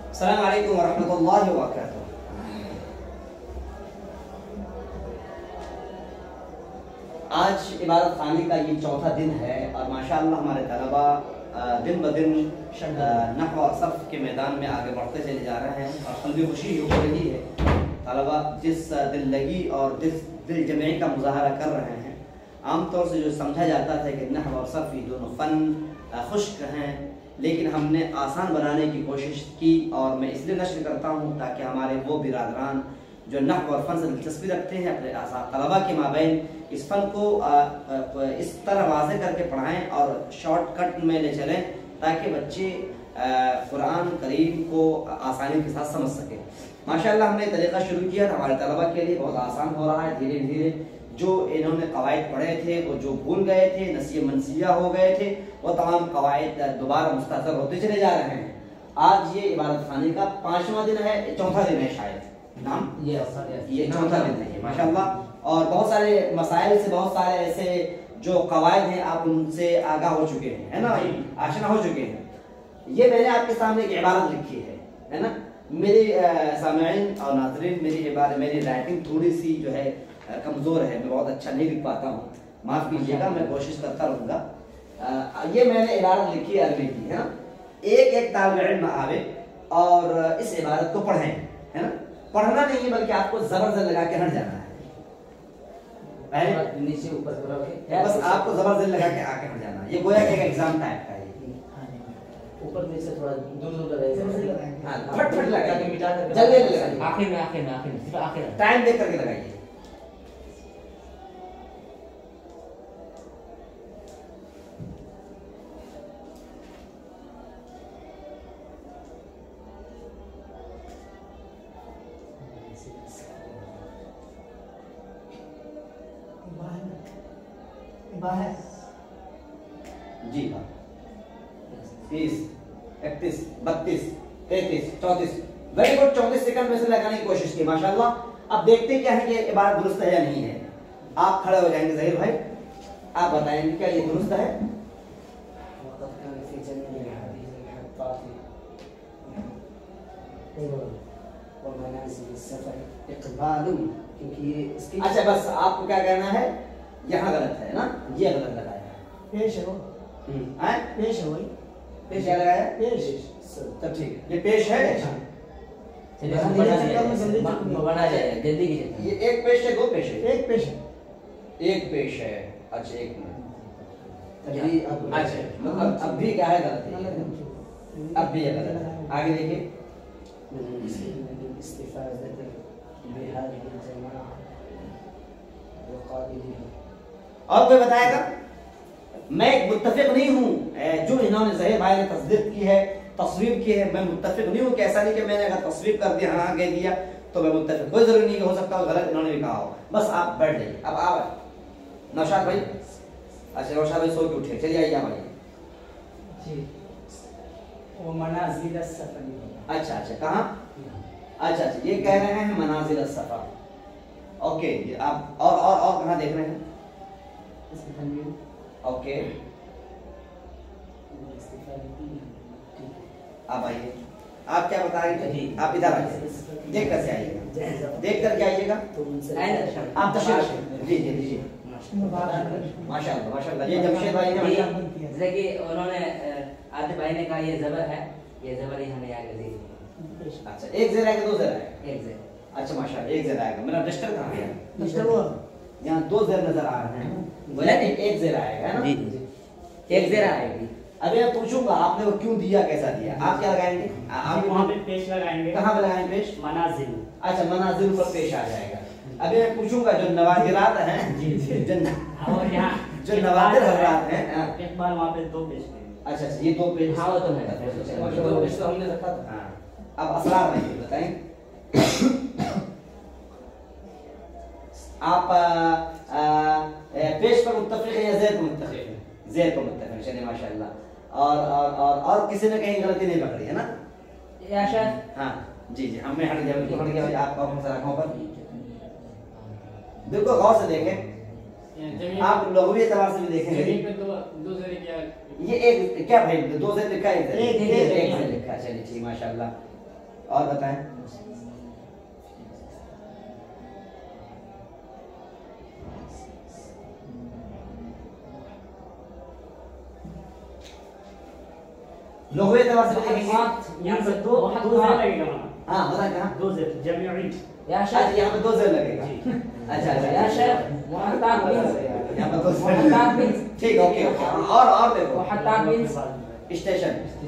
अस्सलामु अलैकुम वरहमतुल्लाहि वबरकातुहू। आज इबादत खानी का ये चौथा दिन है और माशाअल्लाह हमारे तलबा दिन ब दिन नहव और सर्फ के मैदान में आगे बढ़ते चले जा रहे हैं और क़ल्बी खुशी हो रही है। तलबा जिस दिल लगी और दिल जमे का मुजाहरा कर रहे हैं। आमतौर से जो समझा जाता था कि नहव और सर्फ ये दोनों फ़न खुश्क हैं, लेकिन हमने आसान बनाने की कोशिश की और मैं इसलिए नश्र करता हूँ ताकि हमारे वो बिरादरान जो नहव और फ़न से दिलचस्पी रखते हैं अपने तलबा के माबैन इस फ़न को इस तरह वाज़े करके पढ़ाएं और शॉर्टकट में ले चलें ताकि बच्चे कुरान करीम को आसानी के साथ समझ सकें। माशाअल्लाह हमने तरीक़ा शुरू किया, हमारे तलबा के लिए बहुत आसान हो रहा है। धीरे धीरे जो इन्होंने कवायद पढ़े थे, वो जो भूल गए थे, नसीह मनसिया हो गए थे, वो तमाम कवायद दोबारा मुस्तहज़र होते चले जा रहे हैं। आज ये इबादत खाने का 5वां दिन है, चौथा दिन है शायद नाम, ये चौथा दिन है माशाअल्लाह। और बहुत सारे मसाइल से, बहुत सारे ऐसे जो कवायद हैं आप उनसे आगाह हो चुके हैं, है ना, आशना हो चुके हैं। ये मैंने आपके सामने एक इबारत लिखी है ना। मेरी सामईन और नाज़रीन, मेरी राइटिंग थोड़ी सी जो है कमज़ोर है, मैं बहुत अच्छा नहीं लिख पाता हूँ, माफ़ कीजिएगा, मैं कोशिश करता रहूँगा। ये मैंने इबारत लिखी है अरबी की, है ना। एक तालिब इल्म आवे और इस इबारत को पढ़ें, है ना। पढ़ना नहीं है बल्कि आपको ज़बरदस्त लगा के हट जाना है, नीचे ऊपर बस आपको जबरदस्त लगा के आके हट जाना। ये गोया के एग्जाम टाइप का है, ऊपर नीचे थोड़ा दूर लगाइए, हां फट लगा के मिटा कर जल्दी लगाइए, आखिर में सिर्फ आखिर टाइम देख करके लगाइए। जी हाँ, 30, 31, 32, 33, 34, वेरी गुड। 34 सेकंड में से लगाने की कोशिश की माशाल्लाह। अब देखते क्या है कि इबारत दुरुस्त है या नहीं है। आप खड़े हो जाएंगे ज़हीर भाई, आप बताएंगे क्या ये दुरुस्त है। अच्छा बस आपको क्या कहना है, यहाँ गलत है ना, ये गलत लगाया है, पेश है वो, पेश है वही, पेश क्या लगाया, पेश, तब ठीक, ये पेश है। बना जाएगा जल्दी की, ये एक पेश है, दो पेश है, एक पेश है, एक पेश है। अच्छा एक मिनट, अच्छा अब भी क्या है गलत है, अब भी गलत है। आगे देखिए, और कोई बताएगा। मैं मुत्तफिक नहीं हूँ जो इन्होंने ज़हीर भाई ने तस्दीक की है, तस्वीर की है, मैं मुत्तफिक नहीं हूँ। कैसा नहीं कि मैंने अगर तस्वीर कर दिया, हाँ कह दिया तो मैं मुत्तफिक, कोई जरूरी नहीं हो सकता गलत इन्होंने भी कहा हो। बस आप बैठ जाइए। अब आप नौशाद भाई, अच्छा नौशाद भाई सो के उठे, चलिए आइए भाई। अच्छा कहाँ, अच्छा ये कह रहे हैं मनाजिल सफर। ओके, आप और कहाँ देख रहे हैं। ओके आप आइए, आप क्या बताएंगे, आप इधर आइए, देख कर से आइएगा, देख कर के आइएगा आप तशरीफ जी माशाल्लाह। ये जमशेद भाई ने जैसे कि उन्होंने आदित्य भाई ने कहा ये ज़बर है, ये ज़बर ही हमें आगे दे। अच्छा एक ज़रा है, दो ज़रा है, एक ज़रा। अच्छा माशाल्लाह एक ज़रा आएगा। मेरा रजिस्टर कहाँ गया, रजिस्टर वो यहाँ दो ज़र नजर आ रहे हैं, बोला नहीं एक ज़रा आएगा, है ना जी, एक ज़रा आएगी। अभी मैं पूछूंगा आपने वो क्यों दिया, कैसा दिया, आप क्या लगाएंगे, आप वहाँ पे पेश लगाएंगे। कहाँ पे लगाएंगे पेश, मनाजिल। अच्छा मनाजिल पर पेश आ जाएगा। अभी मैं पूछूंगा जो नवादिरात हैं, और यहाँ जो नवादिर हज़रात हैं, एक बार वहाँ पे दो पेश करेंगे। अच्छा ये दो पेश, हाँ वो तो है, दो पेश तो हमने रखा था। अब असरार नहीं बताएं आप, पेश पर मुत्तफिक है या ज़ेर पर मुत्तफिक है, ज़ेर पर मुत्तफिक, चलिए माशाल्लाह। और किसी ने कहीं गलती नहीं पकड़ी है ना, हाँ जी हमें हट गया आपका आंखों पर। देखो गौर से देखें, आप लघवी एतबार से भी देखेंगे। ये एक क्या भाई, दो से लिखा है, एक से लिखा, चलिए ठीक माशाल्लाह। और बताएं। लोगों एतबार से देखेंगे यहाँ पर दो जेर लगेगा वहाँ। हाँ बताएं कहाँ दो जेर जमीई। या अच्छा शेख यहाँ पे 2 जेर लगेगा अच्छा अच्छा या शेख मुहत्ताब मीन्स यहाँ पे 2 मुहत्ताब मीन्स ठीक ओके और देखो मुहत्ताब मीन्स स्टेशन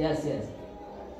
यस यस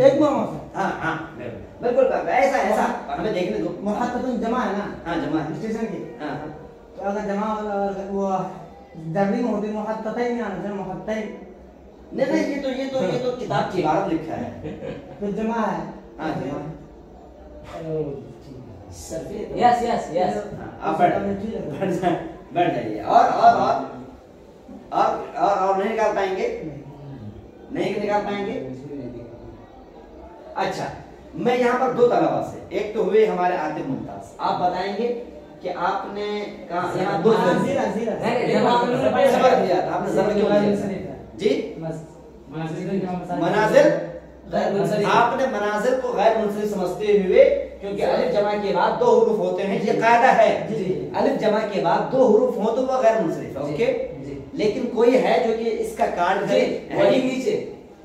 एक मोहम्मद हाँ हाँ बिल्कुल ऐसा ऐसा हमें देखने दो मुहत्ततुन जमा है ना हाँ जमा है स्टेशन की हाँ हाँ तो अगर जमा वो दर्री में होती मुहत्ततैन नहीं आना चाहिए मुहत्तैन नहीं नहीं ये तो किताब की इबारत लिखा है तो जमा है हाँ जमा है यस यस यस हाँ, आप बैठ जाइए और नहीं निकाल पाएंगे नहीं निकाल पाएंगे अच्छा मैं यहाँ पर 2 तलबा से एक तो हुए हमारे आतिफ मुमताज आप बताएंगे कि आपने कहा यहाँ 2 जीरा जीरा जबर दिया था आपने जबर क्यों दिया जी मनाजिल गैर मुंसरिफ आपने मनाजिल को गैर मुंसरिफ समझते हुए क्योंकि अलिफ जमा के बाद 2 हुरूफ होते हैं ये कायदा है अलिफ जमा के बाद 2 हुरूफ हो तो वो गैर मुंसरिफ है ओके लेकिन कोई है जो कि इसका काट दे वही नीचे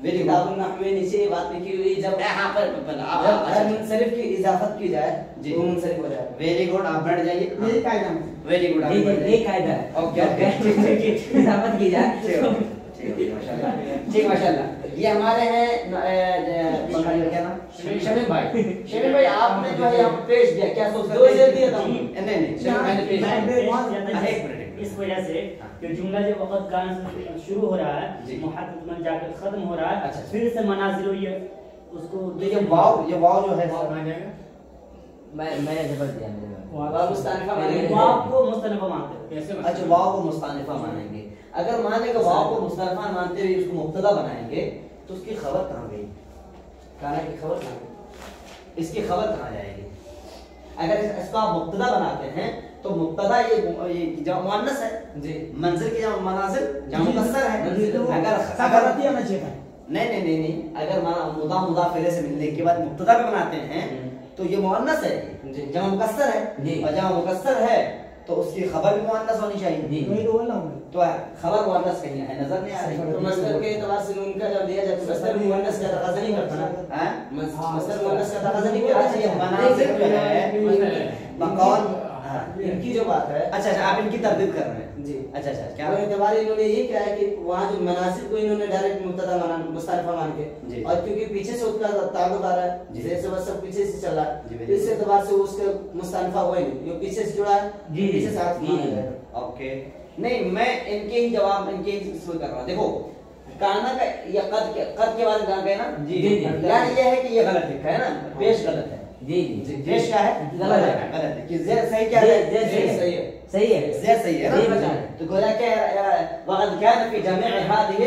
वेरी किताब गुड नहव में नीचे ये बात लिखी हुई जब यहाँ पर आप जब गैर मुंसरिफ की इजाफत की जाए जी। तो मुंसरिफ हो जाए वेरी गुड आप बैठ जाइए ये कायदा है वेरी गुड आप बैठ ये जाइए कायदा है ओके जब गैर मुंसरिफ की इजाफत की जाए ठीक ठीक माशाल्लाह ये हमारे हैं क्या नाम शमीम भाई आपने जो है यहाँ पेश दिया क्या सोच 2 जेर दिया था नहीं नहीं शमीम भाई ने पेश मैं दिया। पेश किया था एक मिनट इस वजह से कि जुमला जब वक़्त कान से शुरू हो रहा जी। है मुहत्तत में जाकर खत्म हो रहा है अच्छा। फिर से मनाजिल ये उसको तो ये वाव जो है मैंने जबर दिया मेरे मुस्तानिफा मानेंगे वो आपको मुस्तनफ़ा मानते हैं कैसे अच्छा वाव को मुस्तानिफा मानेंगे अगर माने कि वाव को मुस्तानिफा मानते हुए उसको मुब्तदा बनाएंगे तो उसकी खबर कहाँ गई खाना की खबर ना इसकी खबर कहाँ जाएगी अगर इसको आप मुब्तदा बनाते हैं तो मुब्तदा ये जमा मुअन्नस है जी मंजिल की जमा मनाजिल जमा मुकस्सर है अगर सफरती आना चाहिए नहीं अगर मुदाफ मुदाफ इलैह से मिलने के बाद मुब्तदा पे बनाते हैं तो ये मुअन्नस है जी। जमा मुकस्सर है जी। और जमा मुकस्सर है तो उसकी खबर भी मुअन्नस होनी चाहिए जी। वही तो बोला हूं तो खबर मुअन्नस कहीं है नजर नहीं आ रही तो मस्दर के एतबार से नून का जब दिया जाए तो मस्दर मुअन्नस का तकाजा नहीं करता ना हैं मस्दर मुअन्नस का तकाजा नहीं करता अच्छा ये मनाजिल जो है बकौल इनकी जो बात है अच्छा आप इनकी तरदीद कर रहे हैं जी अच्छा क्या वो एतबार इन्होंने ये किया है कि वहाँ जो मनासिब को इन्होंने डायरेक्ट मुब्तदा माना मुस्तानिफा मान जी। के और क्योंकि पीछे से उसका ताल्लुक आ रहा है जी। जैसे बस सब पीछे से चल रहा जी, है बिल्कुल। इस एतबार से उसके मुस्तानिफा हुआ ही नहीं जो पीछे से जुड़ा है जी। पीछे से हाथ जी। माना जाएगा ओके नहीं मैं इनके ही जवाब इनके ही इसमें कर रहा हूँ देखो काना का या कद के बाद कहाँ गए ना जी। यानी ये है कि ये गलत लिखा है ना पेश गलत है जी पेश क्या है गलत है। गलत है कि जेर सही क्या है सही है सही है जेर सही है जी, ना बताएं। तो गोया क्या वक़द कान फी जमीअ हादिहि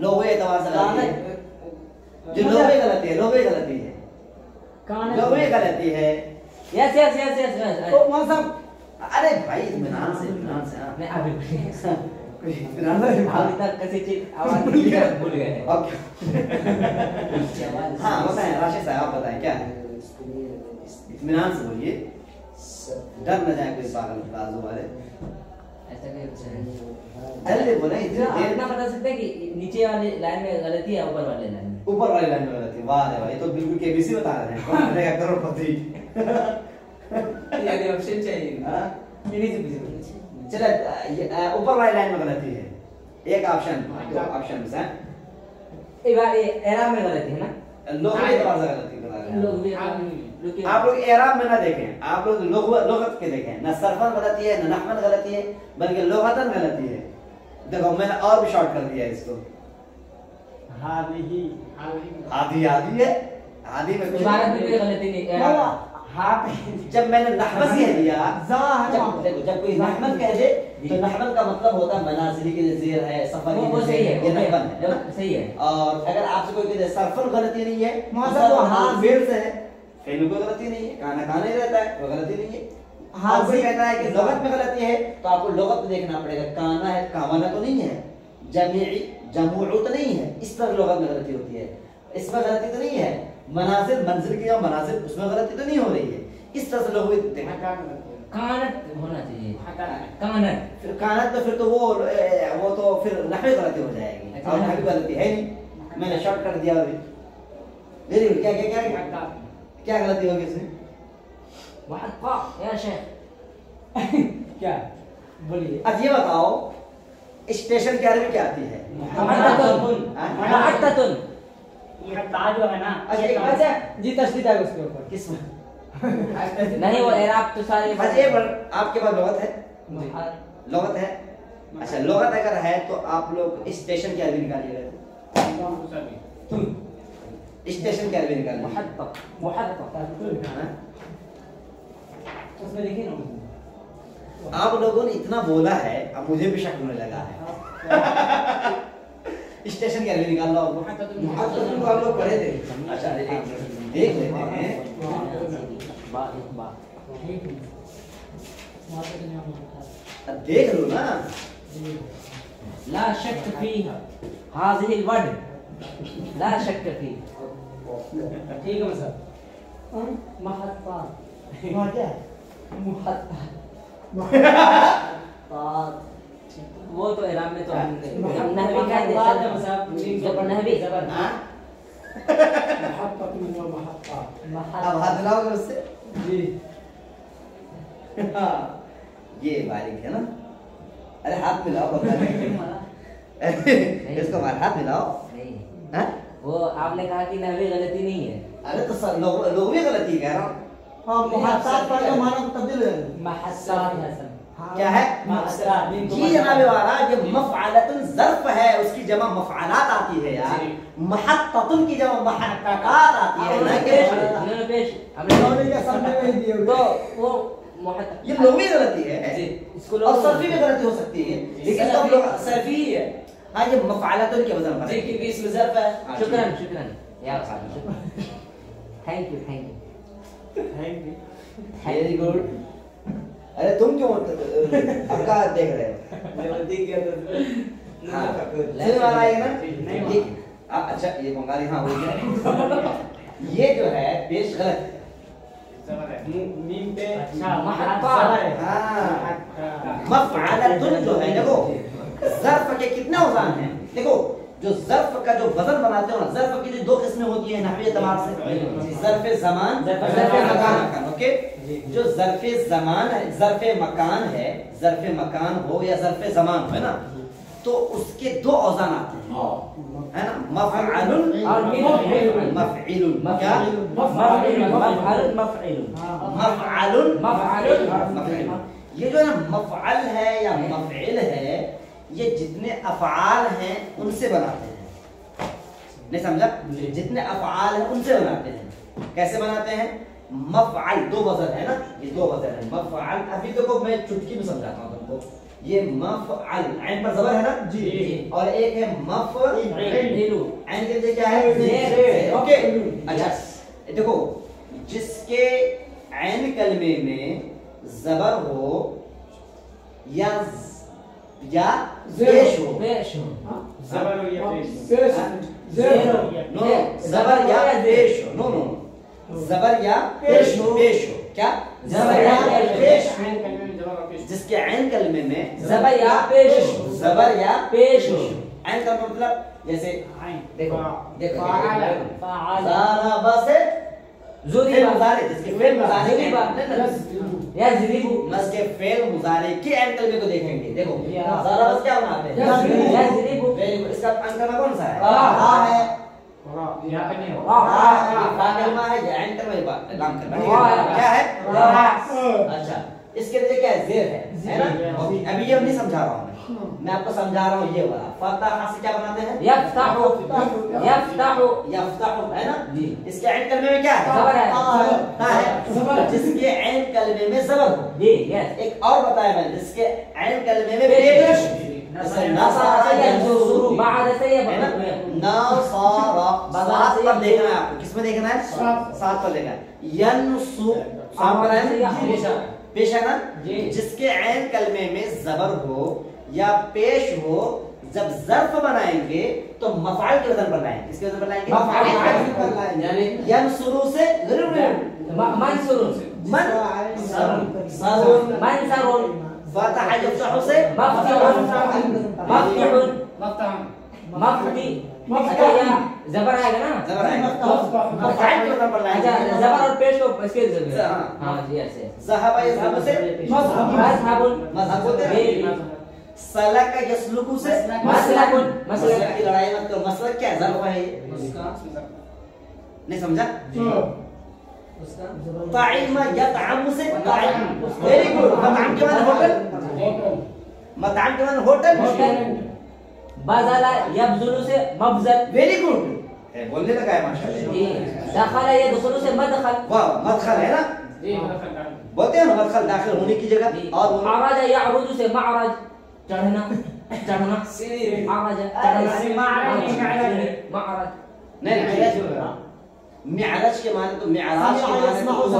लोगों एतबार से गलती है जो लोगों गलती है लोगों गलती है यस यस यस यस तो वहां सब अरे भाई इत्मीनान से हाँ मैं अभी इत्मीनान से अभी तक किसी चीज आवाज भूल गए ओके हाँ बताएं राशिद साहब आप बताएं क्या है इत्मीनान से बोलिए डर न जाए कोई पागल बाजू वाले ऐसा क्या जल्दी बोले इतनी देर इतना बता सकते हैं कि नीचे वाली लाइन में गलती है ऊपर वाली लाइन में ऊपर वाली लाइन में गलती वाह रे भाई तो बिल्कुल केबीसी बता रहे हैं कौन बनेगा करोड़पति यानी ऑप्शन चाहिए हाँ? इन्हीं से पीछे चलो ऊपर वाली लाइन में गलती है एक ऑप्शन दो ऑप्शन है एक बार ये एराम में गलती है ना लोग भी एतबार से गलती बता रहे हैं लोग भी आप लोग एराब में ना देखें आप लोग लुगत के देखें न सरफन गलती है न नहवन गलती है बल्कि लुगतन गलती है देखो मैंने और भी शॉर्ट कर दिया इसको हादिही आधी आधी है आधी में कुछ इबारत में कोई गलती नहीं बाबा हाँ जब मैंने नहवन कह दिया जा है वहां पे देखो जब कोई नहवन कह दे तो नहवन का मतलब होता है मनाजिली के जेर है सफर वो की सही है ये नहवन है ना सही है और अगर आपसे कोई कहे सरफन गलती नहीं है वहाँ से वो हाँ फेल से है फेल में कोई गलती नहीं है काना काना ही रहता है वो गलती नहीं है हाँ, कोई जी। कहता है कि लुगत में गलती है तो आपको लुगत में देखना पड़ेगा, काना है कावाना तो नहीं है, जमीई जमूउ तो नहीं है, इस तरह लुगत में गलती होती है, इसमें गलती तो नहीं है, मनाजिल मंजिल की मनाजिल उसमें गलती तो नहीं हो रही है, इस तरह से लोग देखना। कानत होना चाहिए, कानत। फिर कानत तो फिर तो वो तो फिर नहवी गलती हो जाएगी, अच्छा। और नहवी गलती है नहीं, मैंने शॉर्ट कर दिया अभी। वेरी गुड, क्या क्या क्या क्या क्या गलती होगी इसमें? मुहत्ता या शेख। क्या बोलिए। अब ये बताओ स्टेशन की अरबी क्या आती है? मुहत्ततुन, हाँ? मुहत्ततुन। ये ता जो है ना, अच्छा एक बात है, जी तशदीद है उसके ऊपर। किसमें? नहीं वो एराब तो सारे अच्छा ये आपके पास लुगत है? लुगत है? अच्छा लुगत अगर है तो आप लोग स्टेशन की अरबी निकालिएगा। स्टेशन की अरबी निकालिए। मुहत्ता, मुहत्ता। हाँ? उसमें देखिए ना, आप लोगों ने इतना बोला है, अब मुझे भी शक होने लगा है। स्टेशन की अरबी निकाल लो। मुहत्ततुन तो आप लोग पढ़े थे। अच्छा एक मिनट देख लेते हैं, अब देख लो ना। ला शक फी हाज़िहिल वड, ला शक फी। ठीक है सर। महत्ता वहाँ क्या है? वो तो एराब में तो हाँ। नहवी का जब नहवी जबर। हाँ? अब हाथ मिलाओगे उससे? जी हाँ, ये बारीक है ना। अरे हाथ मिलाओ, बता इसको हमारे हाथ मिलाओ। नहीं हाँ? वो आपने कहा कि नहवी गलती नहीं है। अरे तो सब लोग भी गलती कह रहा हूँ। हाँ, मुहत्तात पढ़ के माना तो तब्दील हो जाएगा। महस्सात क्या है? जी जनाबे वाला, ये मफ़अलतुन ज़र्फ़ है, उसकी जमा मफ़अलात आती है यार। मुहत्ततुन की जमा मुहत्ततात आती है ना कि इन्होंने पेश हमने लौटे के सामने में ही दिए हुए। तो वो मुहत्ता ये लोगी गलती है जी, इसको और सर्फी में गलती हो सकती है, लेकिन सब लोग सर्फी ही है हाँ ये मफ़अलतुन के वजन पर जी, है। क्योंकि इसमें ज़र्फ है। हाँ, शुक्रान शुक्रान या thank you thank you very good. अरे तुम क्यों आपका देख रहे हो? हाँ, समझ में आ रहा है ना? नहीं। अच्छा ये बंगाली, हाँ हो गया। ये जो है पेश गलत मीम पे अच्छा, हाँ, मफ़अलतुन जो है देखो, ज़र्फ़ के कितने औज़ान हैं? देखो जो ज़र्फ़ का जो वजन बनाते हो ना, ज़र्फ़ की जो दो किस्में होती है नहवी एतबार से, ज़र्फ़े ज़मान, ज़र्फ़े मकान। ओके, जो ज़र्फ़े ज़मान है, ज़र्फ़े मकान है, ज़र्फ़े मकान हो या ज़र्फ़े ज़मान हो, है ना, तो उसके दो औज़ान आते हैं, है ना, मफ़अलुन और मफ़इलुन। क्या? मफ़अलुन मफ़अलुन। ये जो है ना मफ़अल है या मफ़इल है, ये जितने अफ़आल हैं उनसे बनाते हैं। नहीं समझा? जितने अफ़आल हैं उनसे बनाते हैं। कैसे बनाते हैं? मफ़अल दो वज़न है ना, ये दो वज़न है। मफ़अल अभी देखो मैं चुटकी में समझाता हूँ तुमको। ये मफ़अल ऐन पर ज़बर है ना जी। और एक है मफ़इल, ऐन के लिए क्या है? ज़ेर। ओके अच्छा देखो, जिसके ऐन कलमे में ज़बर हो या पेश हो, पेश हो ज़बर और ये पेश। नो ज़बर या पेश हो, नो नो ज़बर या पेश हो, क्या? ज़बर या पेश हो। ऐन कलमे में ज़बर और पेश। जिसके ऐन कलमे में ज़बर या पेश हो, ज़बर या पेश हो। ऐन का मतलब जैसे आइन। देखो देखो फ़अल ज़राबा से फेल ज़ुरिबा मुज़ारे, जिसके फेल मुज़ारे ज़ुरिबा यज़रिबु मस के फेल मुज़ारे के ऐन कलमे को देखेंगे। देखो या। ज़राबा क्या बनाते हैं? यज़रिबु वेरी गुड। इसका अंकना कौन सा है? रा है। यहाँ पे नहीं हो। फा कलमा है या ऐन कलमा है? लाम कलमा है। क्या है? अच्छा इसके लिए क्या है? ज़ेर है ना? ओके, अभी ये नहीं समझा रहा हूँ मैं आपको समझा रहा हूँ। ये वाला फतह से क्या बनाते हैं? यफ्तहु यफ्तहु यफ्तहु है ना? जी। इसके ऐन कलमे में क्या है? ज़बर है। ता है। जिसके ऐन कलमे में ज़बर हो। जी यस एक और बताया मैंने, जिसके ऐन कलमे में पेश हो। जैसे नसारा यंसुरु बाद से ये है ना? नसारा सात पर देखना है आपको। किसमें देखना है? सात पर देखना है। यंसु सात पर है? पेश है ना जी। जिसके ऐन कलमे में जबर हो या पेश हो, जब ज़र्फ बनाएंगे तो मफ़ाइल के वजन पर लाएंगे। किसके वजन पर लाएंगे? मफ़ाइल पर लाएंगे। यानी यनसुरु से मंसूरुन मन मंसूरुन फतह यफ्तहु से मफ्तूहुन मफ्तूहुन मफ्ती अच्छा या जबर आएगा ना? जबर आएगा मफ़ाइल के वजन पर लाएंगे। अच्छा जबर और पेश को इसके जरिए हाँ। हां जी ऐसे ज़हबा यज़हबु से मज़हबुन मज़हब बोलते हैं। सलक यसलुकु से मसलकुन मसलक की लड़ाई मत करो। मसलक क्या है? ज़र्फ है ये। नहीं समझा? ताइम यतअमु से ताइम। Very good. मताम के माने होटल। मताम के माने होटल। बज़ला यबज़ुलु से मबज़ल। Very good. बोलने लगा है माशाल्लाह। जी दखल यदखुलु से मदखल। वाह मदखल है ना? बोलते हैं ना मदखल दाखिल होने की जगह। और अराज यअरुजु से मअराज चढ़ना चढ़ना अराज चढ़ना मअराज नहीं मिअराज के माने तो मिअराज के माने तो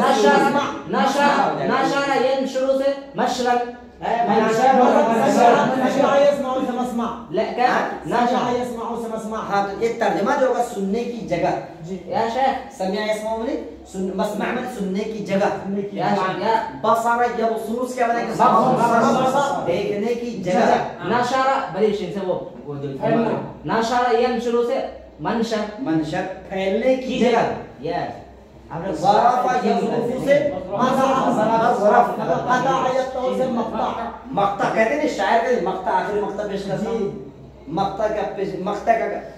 नशर यनशुरु से मशरल हाँ तो ये तर्जमा जो होगा सुनने की जगह। या शेख समिया यस्माउ में मस्मा में सुनने की जगह। या बसारा यबसुरु क्या बनेगा? देखने की जगह। नशरा बड़ी शिन से वो जो नशरा यनशुरु से मनशर मनशर फैलने की जगह। यस आपने ज़राफ़ा यज़रुफ़ु से मक्ता कहते हैं शायर के मक्ता आखिरी मक्ता पेश करता हूँ।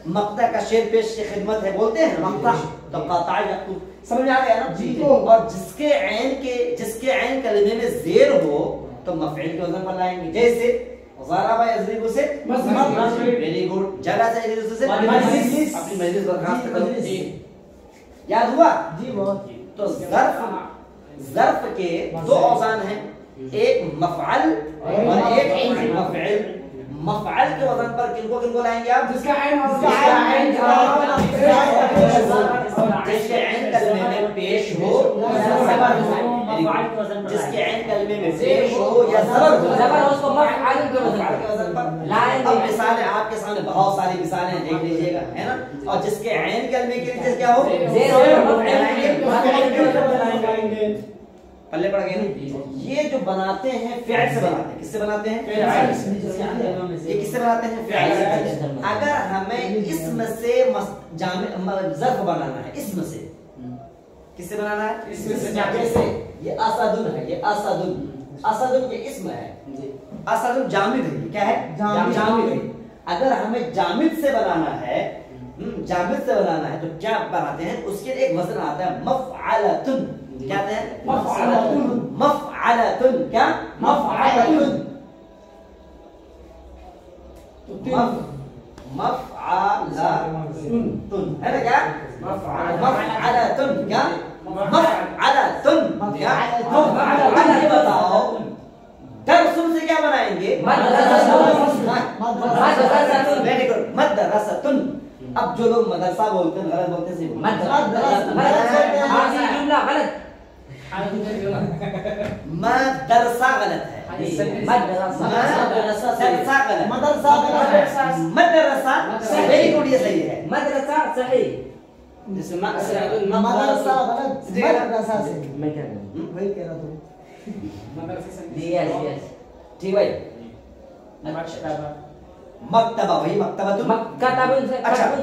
मक्ता का शेर पेश की खिदमत है बोलते हैं मक्ता। तो क़ता यक़तु समझ में आ गया ना जी। और जिसके ऐन कलमे में ज़ेर हो तो मफ़ईल के वज़न पर लाएंगे। जैसे ज़राबा यज़रिबु से वेरी गुड। जला से यज़रिबु से मजलिस। अपनी मजलिस बर्खास्त करो। याद हुआ जी बहुत। तो ज़र्फ के दो औज़ान हैं, एक मफ़अल और एक मफ़इल। मफ़अल के वज़न पर किनको लाएंगे आप? जिसका ऐन कलमे में पेश हो, जिसके ऐन कलमे में पेश हो या ज़बर उसको मफ़अल के वज़न पर लाएंगे। अब मिसालें आपके सामने बहुत सारी मिसालें देख लीजिएगा है ना। और जिसके ऐन कलमे के नीचे क्या हो? ज़ेर पल्ले पड़ गए ना। ये जो बनाते हैं फ़िअल से बनाते हैं। किससे बनाते हैं? ये किससे बनाते हैं? फ़िअल से। अगर हमें इसम से ज़र्फ बनाना है, इसम से किससे बनाना है? जैसे ये असदुन है, ये असदुन ये इसम है। असदुन जामिद है। ये क्या है? जामिद है। अगर हमें जामिद से बनाना है, जामिद से बनाना है तो क्या बनाते हैं? उसके लिए एक वज़न आता है मफ़अलतुन। क्या कहते हैं? मफ़अलतुन। क्या? मफ़अलतुन है ना? क्या? मफ़अलतुन। क्या? मफ़अलतुन। क्या? ये बताओ दरसुन से क्या बनाएंगे? वेरी गुड मदरसतुन। अब जो लोग मदरसा बोलते हैं गलत बोलते हैं। मदरसा गलत है। मदरसा वेरी गुड। ये सही है। मदरसा सही। मदरसा गलत। मदरसा से मैं क्या करूं? वही कह रहा था। यस ठीक भाई। मक्तबा वही मक्तबुन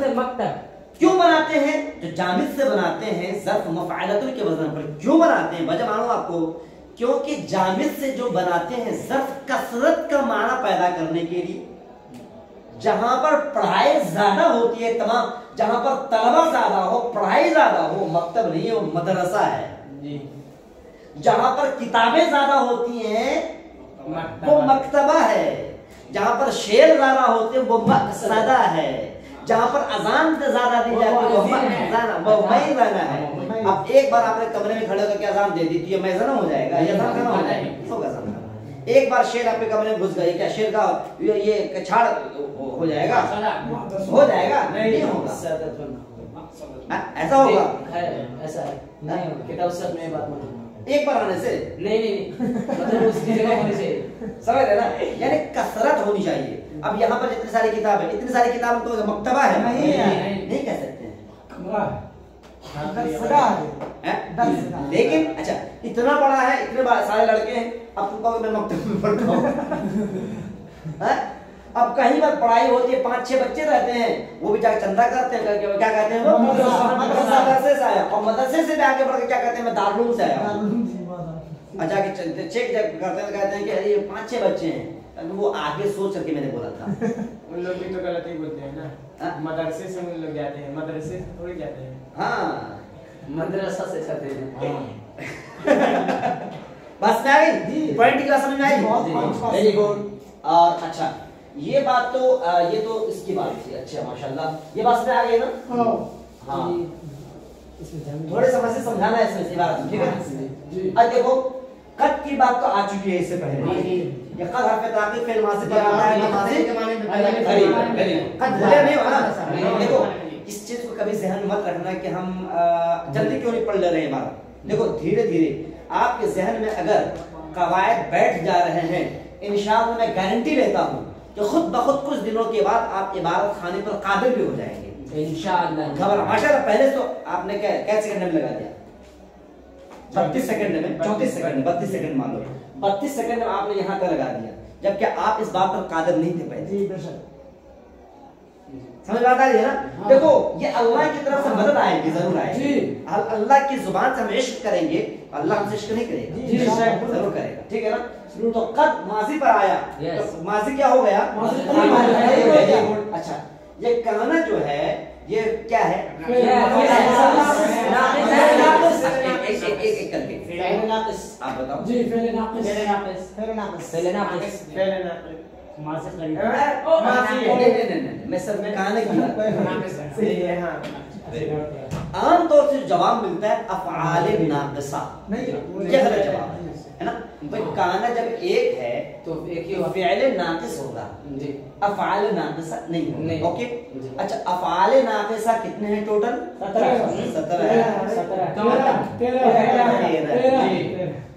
से मक्तब क्यों बनाते हैं? जो जामिद से बनाते हैं ज़र्फ मफ़अलतुन के वज़न पर क्यों बनाते हैं? वजह मालूम आपको? क्योंकि जामिद से जो बनाते हैं ज़र्फ कसरत का माना पैदा करने के लिए, जहां पर पढ़ाई ज्यादा होती है, तमाम जहां पर तलबा ज्यादा हो, पढ़ाई ज्यादा हो, मक्तब नहीं है वो मदरसा है। जहां पर किताबें ज्यादा होती हैं वो मक्तबा है। जहां पर शेर ज्यादा होते हैं वो मक़सदा है। जहां पर अजान ज्यादा दी जाती है वो मैज़ाना है। अब एक बार आपने कमरे में खड़े होकर के अजान दे दी तो ये मैज़ाना हो जाएगा, ये अजान खाना हो जाएगा। एक बार शेर आपके कमरे में घुस गए, क्या शेर का ये कछाड़ हो जाएगा? हो जाएगा? नहीं होगा। ऐसा होगा? ऐसा नहीं, किताब सर में बात एक बार आने से नहीं मतलब उसकी जगह होनी चाहिए। समझ रहे ना, यानी कसरत होनी चाहिए। अब यहाँ पर इतनी सारी किताब है, इतनी सारी किताब तो मक्तबा है, नहीं है। नहीं कह सकते हैं, दरसगाह। लेकिन अच्छा इतना बड़ा है, इतने सारे लड़के हैं, अब तुम कहोगे मैं मक्तबे में पढ़ता हूँ। अब कहीं पर पढ़ाई होती है, 5-6 बच्चे रहते हैं, वो भी जाके चंदा करते हैं, क्या कहते हैं वो मदरसे से आया, और मदरसे से भी आगे बढ़ के क्या कहते हैं मैं दारुल से आया हूँ। जाके चेक करते हैं, कहते हैं कि अरे 5-6 बच्चे हैं, वो आगे सोच करके मैंने बोला था। उन लोग भी तो गलत ही बोलते हैं ना, मदरसे से उन लोग जाते हैं, मदरसे से थोड़ी जाते हैं। हाँ मदरसा से जाते हैं। बस में आ गई, पॉइंट की बात समझ में आई? Very good. और अच्छा ये बात तो ये तो इसकी बात थी। अच्छा माशाल्लाह, ये बात में आ गई ना? हाँ थोड़े समझ से समझाना है इसमें बात, ठीक है? अब देखो कद की बात तो आ चुकी है इससे पहले। ये कद हरफ ताकीद फेल माज़ी पर आता है, माज़ी के माने में पहले कद भूले नहीं हो ना। देखो इस चीज को कभी ज़हन में मत रखना कि हम जल्दी क्यों नहीं पढ़ ले रहे हैं बात। देखो धीरे धीरे आपके ज़हन में अगर कवायद बैठ जा रहे हैं, इंशाअल्लाह मैं गारंटी लेता हूँ कि खुद ब खुद कुछ दिनों के बाद आप इबारत खाने पर काबिल भी हो जाएंगे इंशाअल्लाह। खबर माशाल्लाह। पहले तो आपने क्या सेकंड में लगा दिया? 32 सेकंड में, 34 सेकंड में, 32 सेकंड मान लो, 32 सेकंड में आपने यहाँ पे लगा दिया, जबकि आप इस बात पर कादिर नहीं थे पहले। जी बेशक। समझ बात आ रही है ना? देखो ये अल्लाह की तरफ से मदद आएगी, जरूर आएगी। अल्लाह की जुबान से हम इश्क करेंगे, अल्लाह हमसे इश्क नहीं करेगा, जरूर करेगा, ठीक है ना? तो कद माजी पर आया, तो माजी क्या हो गया? अच्छा ये काना जो है ये क्या है? एक करके आप बताओ जी फेले नाक़िस नहीं, मैं सब काना की बात। आमतौर से जवाब मिलता है अफ़आल नाक़िसा, नहीं ये गलत जवाब है ना भाई। काना जब एक है तो एक ही फ़िअल नाक़िस होगा, जी अफ़आल नाक़िसा नहीं होगा। नहीं। ओके अच्छा अफ़आल नाक़िसा कितने हैं टोटल? 17 है।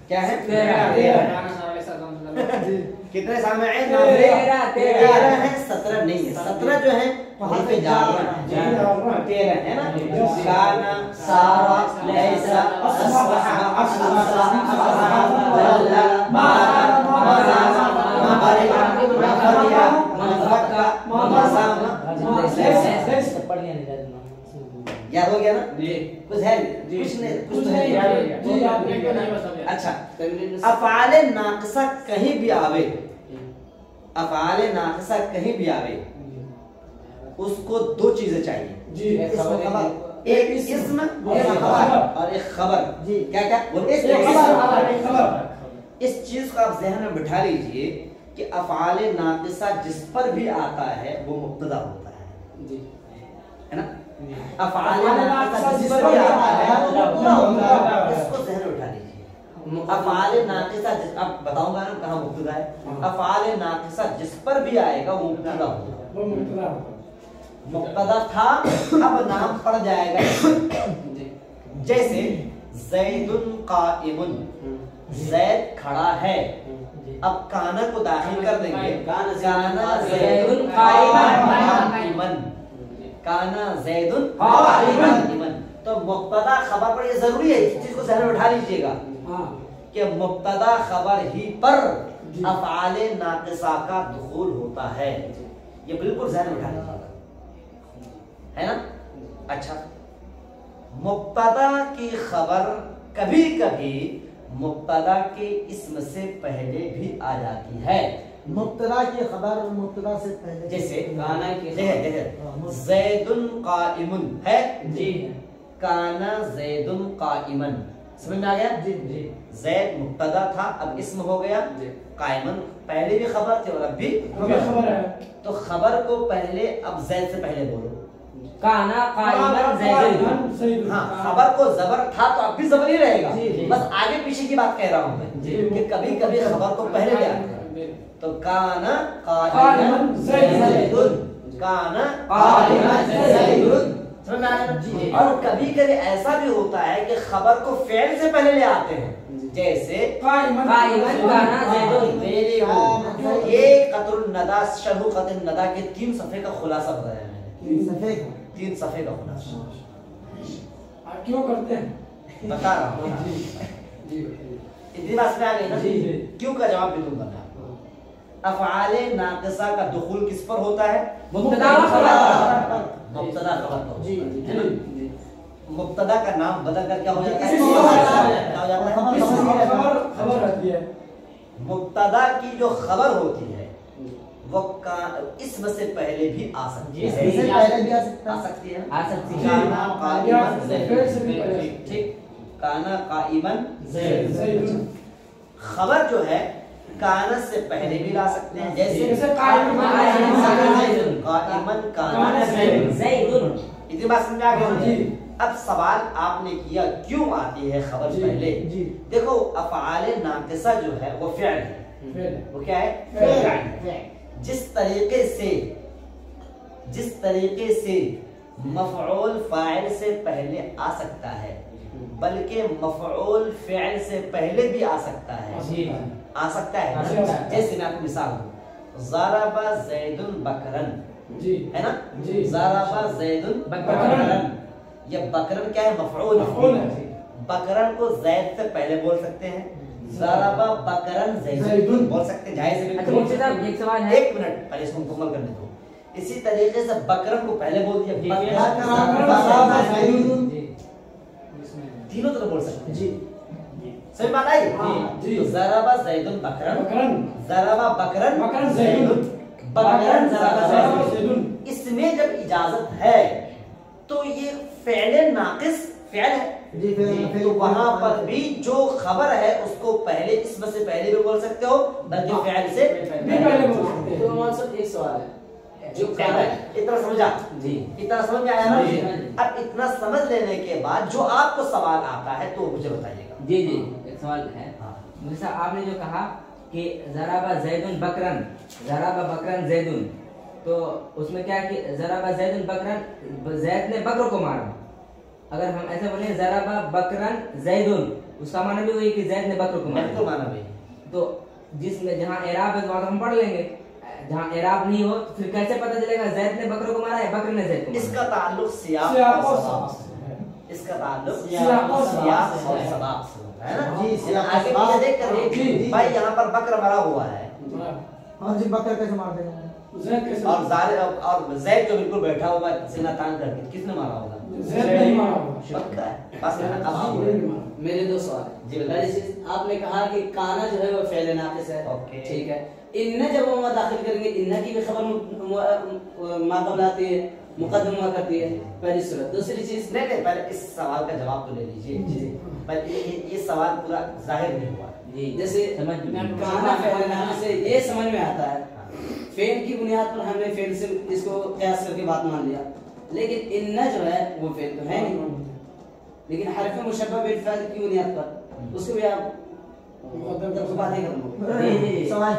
क्या है? 13 कितने सामईन? 13 है, 17 नहीं है। 17 जो है हरफ जार है, 13 है ना? काना, सारा, लैसा, अस्बहा, अस्बहा, वल्ला, बारा, मज़ामा, मबरिया, मफरिया, मनफक्का, मज़ामा। याद हो गया ना? कुछ है? कुछ नहीं, कुछ तो है। अच्छा अफ़आल नाक़िसा कहीं भी आवे, अफ़आल नाक़िसा कहीं भी आवे, उसको दो चीजें चाहिए, एक इस्म और एक खबर। क्या क्या? इस चीज को आप ज़हन में बिठा लीजिए कि अफ़आल नाक़िसा जिस पर भी आता है वो मुब्तदा होता है ना? अफ़आल नाक़िसा जिस पर भी आता है वो मुब्तदा होता है, इसको ज़हन में बिठा लीजिए। अफ़आल नाक़िसा अब बताऊंगा ना कहाँ मुब्तदा है। अफ़आल नाक़िसा जिस पर भी आएगा वो मुब्तदा होगा। मुब्तदा था, अब नाम पड़ जाएगा। जैसे ज़ैदुन क़ाइमुन, ज़ैद खड़ा है, अब काना को दाखिल कर देंगे, काना ज़ैदुन क़ाइमन, काना ज़ैदुन क़ाइमन। तो मुब्तदा खबर पर ये जरूरी है, इस चीज को ज़हन में बिठा लीजिएगा कि मुब्तदा खबर ही पर अफ़आल नाक़िसा का दुखूल होता है। ये बिल्कुल ज़हन में बिठा लीजिएगा, है ना? अच्छा मुब्तदा की खबर कभी कभी मुब्तदा के इस्म से पहले भी आ जाती है। मुब्तदा की खबर मुब्तदा से पहले, जैसे काना की ज़ैदुन क़ाइमुन है जी, काना ज़ैदुन क़ाइमन, समझ में आ गया? जी ज़ैद मुब्तदा था, अब इस्म हो गया, क़ाइमन पहले भी खबर थी और अब भी खबर है। तो खबर को पहले अब ज़ैद से पहले बोलो। काना क़ाइमन ज़ैदुन। हाँ खबर को जबर था तो अब भी जबर ही रहेगा, बस आगे पीछे की बात कह रहा हूँ मैं कि कभी कभी खबर को पहले ले आते हैं। तो काना क़ाइमन ज़ैदुन, काना क़ाइमन ज़ैदुन, समझ में आया? और कभी कभी ऐसा भी होता है कि खबर को फ़िअल से पहले ले आते हैं। जैसे काइमन काना ज़ैदुन। Very good. ये कतरुन नदा शरहु कतरुन नदा के 3 सफ़े का खुलासा बताया मैंने। 3 सफ़े का खुलासा क्यों करते हैं? बता रहा हूँ। इतनी बात में आ गई ना? क्यों का जवाब भी दूंगा मैं आपको। अफ़आले नाक़िसा का दुखूल किस पर होता है? मुब्तदा खबर। मुब्तदा खबर पर। जी है ना? मुब्तदा का नाम बदल कर क्या हो जाता है? इसम हो जाता है। क्या हो जाता है? खबर रहती है। मुब्तदा की जो खबर होती है वो इसम से पहले भी आ सकती है। इससे पहले भी आ सकता आ है। सकती है। आ सकती है। काना काइमन फिर से भी पहले। ठीक। काना काइमन ज़ैदुन। खबर जो है काना से पहले भी ला सकते हैं। जैसे काइमन काइमन काना काना ज़ैदुन। इतनी बात समझ आ गई? जी। अब सवाल आपने किया क्यों आती है खबर जी, पहले? जी। देखो अफ़आले नाक़िसा जो है वो फ़िअल है। वो क्या है? फ़िअल। फ़िअल। जिस तरीके से मफ़ऊल फ़ाइल से पहले आ सकता है बल्कि मफ़ऊल फ़िअल से पहले भी आ सकता है। आ सकता है ना? आ सकता है। जैसे मैं आपको मिसाल दूं, ज़रबा ज़ैदुन बकरन, जी है ना? जी। ज़रबा ज़ैदुन बकरन। बकरन। ये बकरन क्या है? मफ़ऊल मफ़ऊल है। बकरन को ज़ैद से पहले बोल सकते हैं। ज़रबा बकरन ज़ैदुन बोल सकते हैं। जाहिर से अच्छा मुझसे साहब एक सवाल है। 1 मिनट पहले इसको मुकम्मल करने दो। इसी तरीके से बकरन को पहले बोल दिया। तीनों तरफ बोल सकते हैं। जी सही बात आई? जी। तो ज़रबा ज़ैदुन बकरन, बकरन ज़रबा बकरन बकरन ज़ैदुन। बकरन ज़रबा ज़ैदुन। ज़ैदुन। इसमें जब इजाजत है तो ये फ़िअल नाक़िस फ़िअल है। जी, फिर तो वहां पर भी जो खबर है उसको पहले इसम से पहले भी बोल सकते हो बल्कि फ़िअल से पहले बोल सकते हैं। तो मान सब एक सवाल है जो इतना समझा? जी। इतना समझ में आया ना? जी। अब इतना समझ लेने के बाद जो आपको सवाल आता है तो मुझे बताइएगा। जी जी एक सवाल है। हाँ। मुझसे आपने जो कहा कि ज़राबा ज़ैदुन बकरन, ज़राबा बकरन ज़ैदुन, तो उसमें क्या है कि ज़राबा ज़ैदुन बकरन, ज़ैद ने बकर को मारा। अगर हम ऐसा बोले ज़राबा बकरन ज़ैदुन, उसका माना भी वही कि ज़ैद ने बकर को बिल्कुल मारा। माना भाई। तो जिसमें जहाँ एराब है वहाँ तो हम पढ़ लेंगे, जहाँ एराब नहीं हो तो फिर कैसे पता चलेगा ज़ैद ने बकर को मारा है बकर ने ज़ैद को मारा? इसका ताल्लुक सियाक सियाक और और सबाब सबाब से है। इसका ताल्लुक सियाक और सियाक सबाब और से है। सबाब से होता है ना? जी, सियाक और आगे सबाब। पीछे देख कर जी, जी। भाई यहाँ पर बकर मरा हुआ है हाँ जी, बकर कैसे मार देंगे? ज़ैद कैसे? और ज़ैद जो बिल्कुल बैठा हुआ है सीना तान करके, किसने मारा होगा? ज़ैद नहीं मारा होगा। पक्का है। बस अब आप ज़ैद नहीं मारा। मेरे 2 सवाल है। जी, बिल्कुल। पहली चीज आपने कहा कि काना जो है वो फ़िअल नाक़िस है। ओके। ठीक है। इन्ना जब हम दाखिल करेंगे इन्ना की भी खबर माक़बल आती है, मुक़द्दम हुआ करती है, पहली सूरत। दूसरी चीज नहीं नहीं पहले इस सवाल का जवाब तो ले लीजिए। पर ये सवाल पूरा जाहिर नहीं हुआ। जी जैसे समझ में काना फ़िअल नाक़िस से ये समझ में आता है। फ़िअल की बुनियाद पर हमने फ़िअल से इसको क़यास करके बात मान लिया, लेकिन इन्ना जो है वो फ़िअल तो है नहीं, लेकिन हरफ मुशब्बह बिल फ़िअल की बुनियाद पर उसको भी आप बातें कर लो। सवाल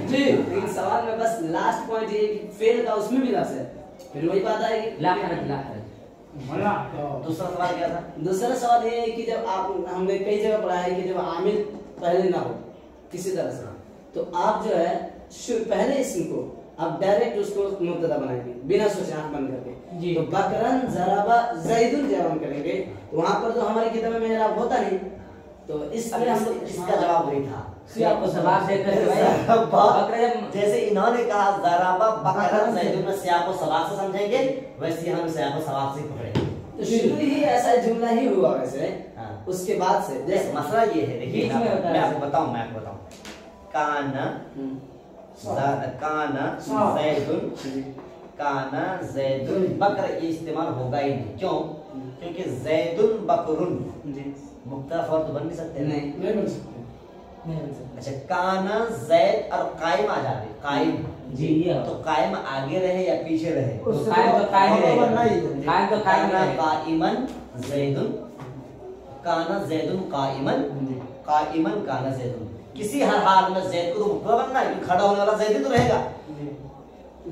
जी, लेकिन सवाल में बस लास्ट पॉइंट ये कि फ़िअल का उसमें भी लफ्ज़ है, फिर वही बात आएगी। ला हरज ला हरज। दूसरा सवाल क्या था? दूसरा सवाल ये है कि जब आप हमने कई जगह पढ़ा है कि जब आमिल पहले ना हो किसी तरह से, तो आप जो है पहले इसम को आप डायरेक्ट उसको मुब्तदा बनाएंगे बिना सोचे आंख बंद करके। तो बकरन ज़राबा ज़ैदुन जब हम करेंगे वहां पर तो हमारी किताब में एराब होता नहीं, तो इसलिए हम लोग इसका जवाब वही था। आपको सवाल देकर के भाई बकरा जब जैसे इन्होंने कहा ज़राबा बकरन ज़ैदुन में सियाक और सबाब से समझेंगे, वैसे हम सियाक और सबाब से पकड़ेंगे। तो शुरू ही ऐसा जुमला ही हुआ वैसे। हाँ। उसके बाद से जैसे मसला ये है, देखिए बीच में होता है। मैं आपको बताऊं काना काना ज़ैदुन, काना ज़ैदुन बकर ये इस्तेमाल होगा ही नहीं। क्यों? क्योंकि ज़ैदुन बकरुन मुब्तदा फौर तो बन नहीं सकते। नहीं नहीं बन सकते। अच्छा काना ज़ैद और कायम आ जाते। कायम जी ये तो कायम आगे रहे या पीछे रहे? उससे कायम तो कायम रहेगा। नहीं। कायम तो कायम काना रहेगा। काइमन ज़ैदुन, काना ज़ैदुन काइमन, काइमन काना ज़ैदुन। किसी हर हाल में ज़ैद को तो मुब्तदा बनना है, क्योंकि खड़ा होने वाला ज़ैद ही तो रहेगा।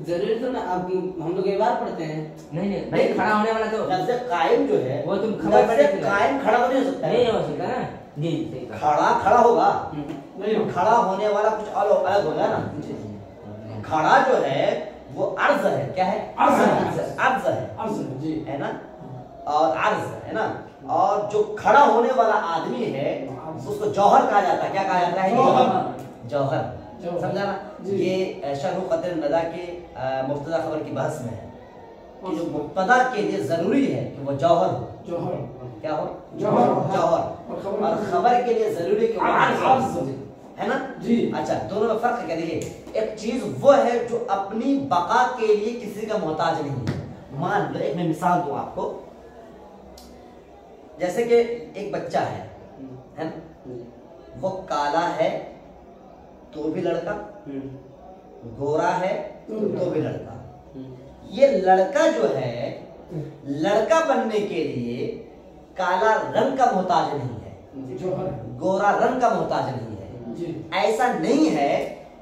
जरूरी तो ना अब हम लोग एक बार पढ़ते हैं। नहीं नहीं भाई खड़ा होने वाला तो लफ्ज़ कायम जो है वो तुम खबर लफ्ज़ पढ़े थे। कायम खड़ा तो नहीं हो सकता है। नहीं हो सकता ना। जी सही कहा। खड़ा खड़ा होगा, नहीं होगा। खड़ा होने वाला कुछ अलग अलग होगा ना। खड़ा जो है वो अर्ज है, क्या है? अर्ज है। अर्ज है, अर्ज है, जी। है ना, और अर्ज है ना। और जो खड़ा होने वाला आदमी है उसको जौहर कहा जाता है। क्या कहा जाता है? जौहर। जौहर, समझा ना। जी। ये शरह क़द्र नदा के मुब्तदा खबर की बहस में है कि जो मुब्तदा के लिए जरूरी है कि वो जौहर हो। जौहर। क्या हो? जौहर। जौहर। और खबर के लिए जरूरी है कि वो अर्ज हो, है ना। जी। अच्छा, दोनों में फर्क क्या? देखिए, एक चीज वो है जो अपनी बका के लिए किसी का मोहताज नहीं है। मान लो, एक मैं मिसाल दूं आपको, जैसे कि एक बच्चा है ना, वो काला है तो भी लड़का, गोरा है तो भी लड़का। ये लड़का जो है, लड़का बनने के लिए काला रंग का मोहताज नहीं है, जौहर। गोरा रंग का मोहताज नहीं है। जी। ऐसा नहीं है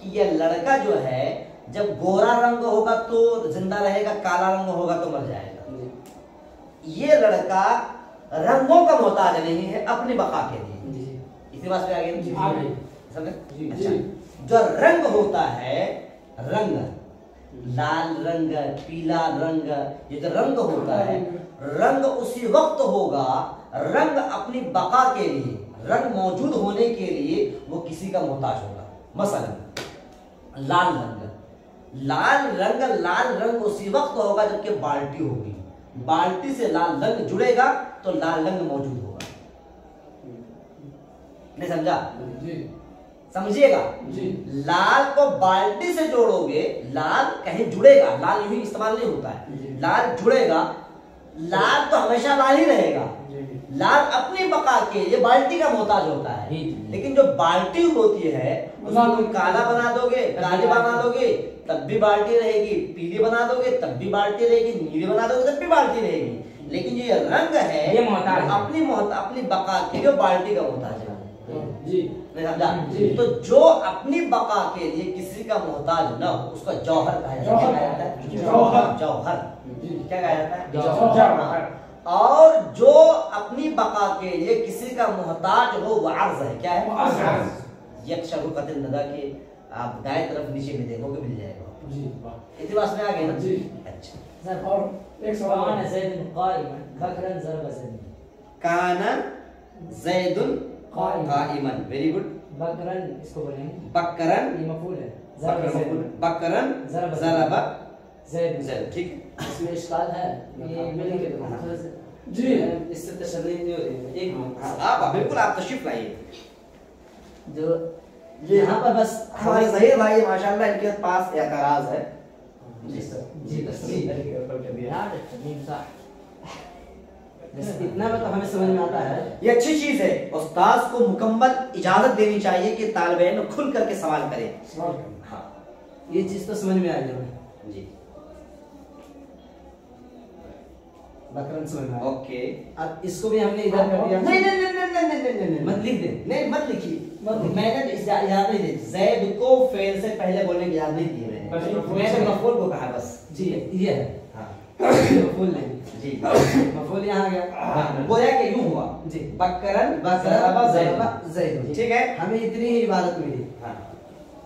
कि ये लड़का जो है जब गोरा रंग होगा तो जिंदा रहेगा, काला रंग होगा तो मर जाएगा। ये लड़का रंगों का मोहताज नहीं है अपनी बका के लिए। इसी बात पे आ गई, आ गई। समझे? जी। अच्छा, जो रंग होता है, रंग, लाल रंग, पीला रंग, ये जो रंग होता है, रंग उसी वक्त होगा, रंग अपनी बका के लिए, रंग मौजूद होने के लिए वो किसी का मोहताज होगा। मसलन लाल रंग, लाल रंग उसी वक्त होगा जबकि बाल्टी होगी, बाल्टी से लाल रंग जुड़ेगा तो लाल रंग मौजूद होगा। नहीं समझा? जी। समझिएगा, जी। लाल को बाल्टी से जोड़ोगे, लाल कहीं जुड़ेगा, लाल यूं ही इस्तेमाल नहीं होता है, लाल जुड़ेगा, लाल तो हमेशा लाल ही रहेगा। लाल अपनी बका के लिए बाल्टी का मोहताज होता है। लेकिन जो बाल्टी होती है उसको तुम काला बना दोगे, काली बना दोगे तब भी बाल्टी रहेगी, पीली बना दोगे तब भी बाल्टी रहेगी, नीली बना दोगे तब भी बाल्टी रहेगी। लेकिन ये रंग है, ये मोहताज है। अपनी बका के लिए बाल्टी का मोहताज है। जी। नहीं समझा? जी। तो जो अपनी बका के लिए किसी का मोहताज न हो उसका जौहर कहा जाता है। क्या कहा जाता है? जौहर। जौहर। जी। क्या कहा जाता है? जौहर। और जो अपनी बका के लिए किसी का मोहताज हो वह अर्ज है। क्या है? अर्ज। ये शरह क़द्र नदा के आप दाएं तरफ नीचे में देखोगे मिल जाएगा। जी। इतनी बात में आ गई ना? जी। अच्छा, सर, और एक सवाल कान और। ज़ैदुन क़ाइमन बकरन ज़रब ज़ैदुन। काना ज़ैदुन क़ाइमन, वेरी गुड। बकरन इसको बोलेंगे, बकरन, ये मफूल है। ज़रब ज़ैदुन। बकरन ज़रब ज़रबा ज़ैदुन। ज़ैद, ठीक है। इसमें इश्काल है, ये मिल के थोड़ा सा जी। इससे तशद्दुद नहीं हो रही है। एक मिनट। आप बिल्कुल आप तशरीफ लाइए। जो यहाँ पर बस हमारे ज़हीर भाई माशाल्लाह इनके पास एतराज है। जी सर, जी, जी यार तमीम साहब। बस इतना में तो हमें समझ में आता है। ये अच्छी चीज है, उस्ताद को मुकम्मल इजाजत देनी चाहिए कि तालिब इल्म खुल करके सवाल करे। सवाल करें। हाँ ये चीज तो समझ में आ गई हमें। जी, बकरन समझ में आ गया। ओके। अब इसको भी हमने इधर कर दिया। नहीं नहीं नहीं नहीं नहीं नहीं नहीं मत लिख दे। नहीं मत लिखिए, मैंने याद नहीं दी, जैद को फेल से पहले बोलने की याद नहीं दी मैंने मफूल को कहा बस। जी ये है। हाँ मफूल नहीं, जी, मफूल यहाँ आ गया। गोया के यूं हुआ जी। बकरन ज़रबा ज़रबा ज़ैदुन। ठीक है। हमें इतनी ही इबारत मिली। हाँ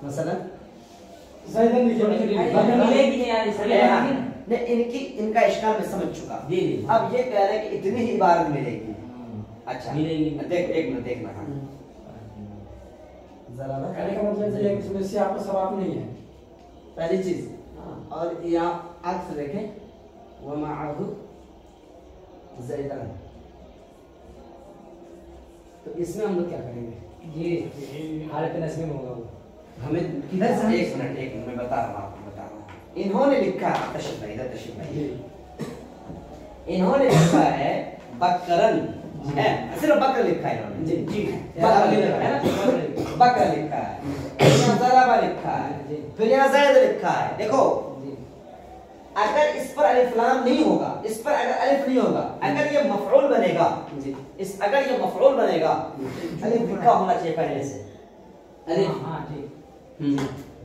मसलन ज़ैदुन लिखिए। मिलेगी नहीं यार इसलिए। नहीं, इनका इश्काल मैं समझ चुका। जी जी। अब ये कह रहे हैं कि इतनी ही इबारत मिलेगी। अच्छा मिलेगी। देख, एक मिनट देखना। हाँ ज़रबा कहने का मतलब ये है कि इसमें से आपका सवाब नहीं है। पहली चीज। और यहाँ अक्स देखें, वमाअहु ज़ैदन। तो इसमें हम लोग क्या करेंगे? जी हालत नस्बी में होगा वो। हमें किधर से एक मिनट मैं बता रहा हूँ आपको, बता रहा हूँ। इन्होंने लिखा है, तशरीफ लाइए, इधर तशरीफ लाइए। इन्होंने लिखा है बकरन, है सिर्फ बकर लिखा है इन्होंने। जी जी बकर लिखा है ना, बकर लिखा है, यहाँ ज़रबा लिखा है, फिर यहाँ ज़ैद लिखा है। देखो अगर इस पर अलिफ लाम नहीं होगा, इस पर अगर अलिफ नहीं होगा, अगर ये मफऊल बनेगा, इस अगर ये मफऊल बनेगा अलिफ लिखा होना चाहिए पहले से। अलिफ। हाँ ठीक।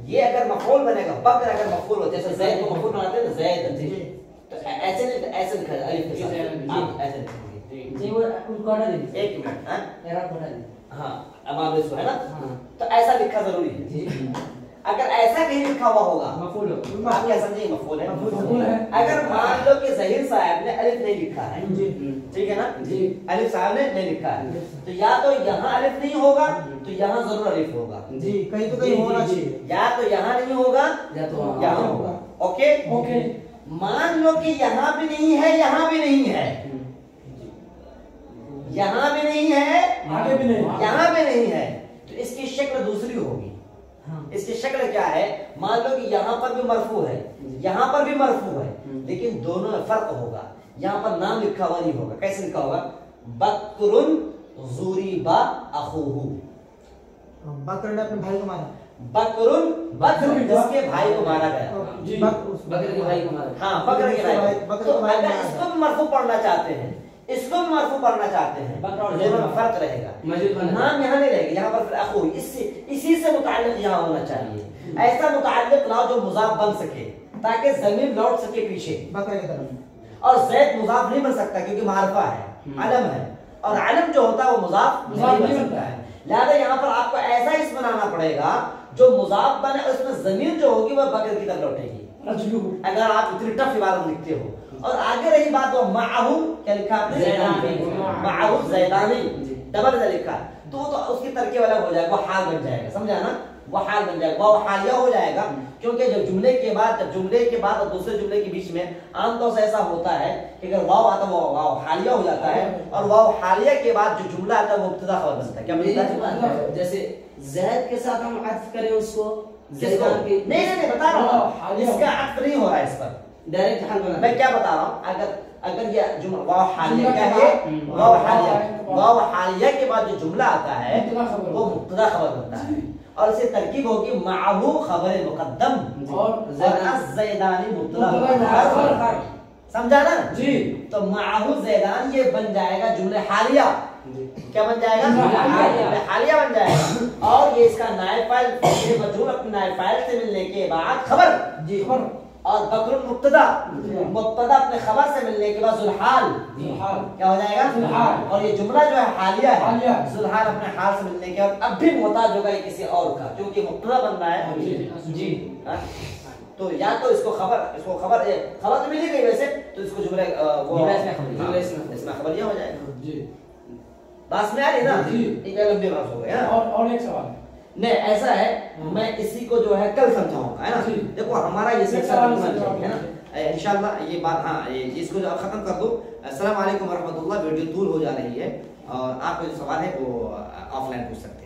ये अगर मफऊल बनेगा, बकर अगर मफऊल होता है, जैसे ज़ैद को मफऊल बनाते हैं ना, ज़ैद, तो ऐसे नहीं, ऐसे लिखा है अलिफ के साथ। हाँ, ऐसे लिखेंगे। जी वो उनको हटा दीजिए। एक मिनट। हाँ एरर हटा दीजिए। हाँ अब आप इसको है ना, हाँ। तो ऐसा लिखा जरूरी है। जी अगर ऐसा कहीं लिखा हुआ होगा मफूल हो। आप क्या समझिए मफूल है। मफूल है। अगर मान लो कि ज़हीर साहब ने अलिफ नहीं लिखा है, जी। ठीक है ना, जी। अलिफ साहब ने नहीं लिखा है, तो या तो यहाँ अलिफ नहीं होगा तो यहाँ जरूर अलिफ होगा, जी कहीं तो कहीं होना चाहिए। या तो यहाँ नहीं होगा या तो यहाँ होगा। Okay okay. मान लो कि यहाँ भी नहीं है, यहाँ भी नहीं है, यहाँ भी नहीं है, आगे भी नहीं। यहाँ भी नहीं है, तो इसकी शक्ल दूसरी होगी। इसकी शक्ल क्या है, मान लो कि यहाँ पर भी मरफू है, यहाँ पर भी मरफू है, लेकिन दोनों में फर्क होगा। यहाँ पर नाम लिखा हुआ नहीं होगा। कैसे लिखा होगा, बकरुन ज़ुरिबा अखूहु। बकर ने अपने भाई को मारा। बकरुन बकर जिसके भाई को मारा गया। जी। बकरे के भाई को मारा। हाँ बकर के भाई। बकर तो के भाई अगर मारा। इसको भी मरफू पढ़ना चाहते हैं, इसको भी मरफू पढ़ना चाहते हैं, बकर और दोनों में जैद फर्क रहेगा। मौजूद होना नाम यहाँ नहीं रहेगा, यहाँ पर फिर अखू इसी से मुताल्लिक यहाँ होना चाहिए। ऐसा मुताल्लिक लाओ जो मुजाफ बन सके, ताकि जमीन लौट सके पीछे। बकर की तरफ। और जैद मुजाफ नहीं बन सकता क्योंकि मारफा है, अलम है, और अलम जो होता है वो मुजाफ नहीं बन सकता है। लिहाजा यहाँ पर आपको ऐसा इस बनाना पड़ेगा जो मुजाफ बने, और उसमें जमीन जो होगी वह बकर की तरफ लौटेगी। रजलू। अगर आप इतनी टफ इबारत लिखते हो। और आगे रही बात, वो माहू क्या लिखा आपने, ज़ैदानी। माहू ज़ैदानी डबल ज़ लिखा, तो वो तो उसकी तरकीब अलग हो जाएगा, वो हाल बन जाएगा, समझा ना, वो हाल बन जाएगा, वो हालिया हो जाएगा। क्योंकि जब जुमले के बाद और दूसरे जुमले के बीच में आमतौर से ऐसा होता है कि अगर वाव आता है वो वाव हालिया हो जाता है, और वाव हालिया के बाद जो जुमला आता है वो मुब्तदा खबर बनता है। क्या बनता है, जैसे जैद के साथ हम अत्फ करें उसको किसको? जैदान के नहीं बता रहा हूँ, हालिया इसका अर्थ नहीं हो रहा है इस पर। डायरेक्ट हाल बना। मैं क्या बता रहा हूँ, अगर ये जुमला वाव हालिया क्या जुमला है, के बाद- वाव हालिया के बाद जो जुमला आता है मुब्तदा खबर वो मुब्तदा खबर बनता है, और इसे तरकीब होगी माहू खबर मुकद्दम और ज़ैदानी मुब्तदा मुब्तदा खबर। समझा ना जी। तो माहू ज़ैदान ये बन जाएगा जुमले हालिया। क्या बन जाएगा, हालिया। हालिया बन जाएगा। और ये इसका नायब फाइल मजरूर अपने नायब फाइल से मिलने के बाद खबर, जी। खबर। और बकरुन मुब्तदा अपने खबर से मिलने के बाद जुल्हाल जुल्हाल। क्या हो जाएगा, जुल्हाल। और ये जुमला जो है हालिया हालिया। है, जुल्हाल अपने हाल से मिलने के बाद अब भी मोहताज होगा ये किसी और का, क्योंकि मुब्तदा बन रहा है। जी। हाँ? तो या तो इसको खबर तो मिल ही गई वैसे, तो इसको जुमले वो इसमें इसमें खबरिया हो जाएगा। जी। बात में आ रही ना, जी। एक लंबी बात हो गई। हाँ? और एक सवाल है। नहीं ऐसा है, मैं इसी को जो है कल समझाऊंगा, है ना। जी। देखो हमारा ये एक सिलसिला सवाल होना से चाहिए, है ना, इंशाल्लाह ये बात। हाँ ये इसको जो आप खत्म कर दो। अस्सलाम वालेकुम वरहमतुल्लाह। वीडियो दूर हो जा रही है, और आपका जो सवाल है वो ऑफलाइन पूछ सकते हैं।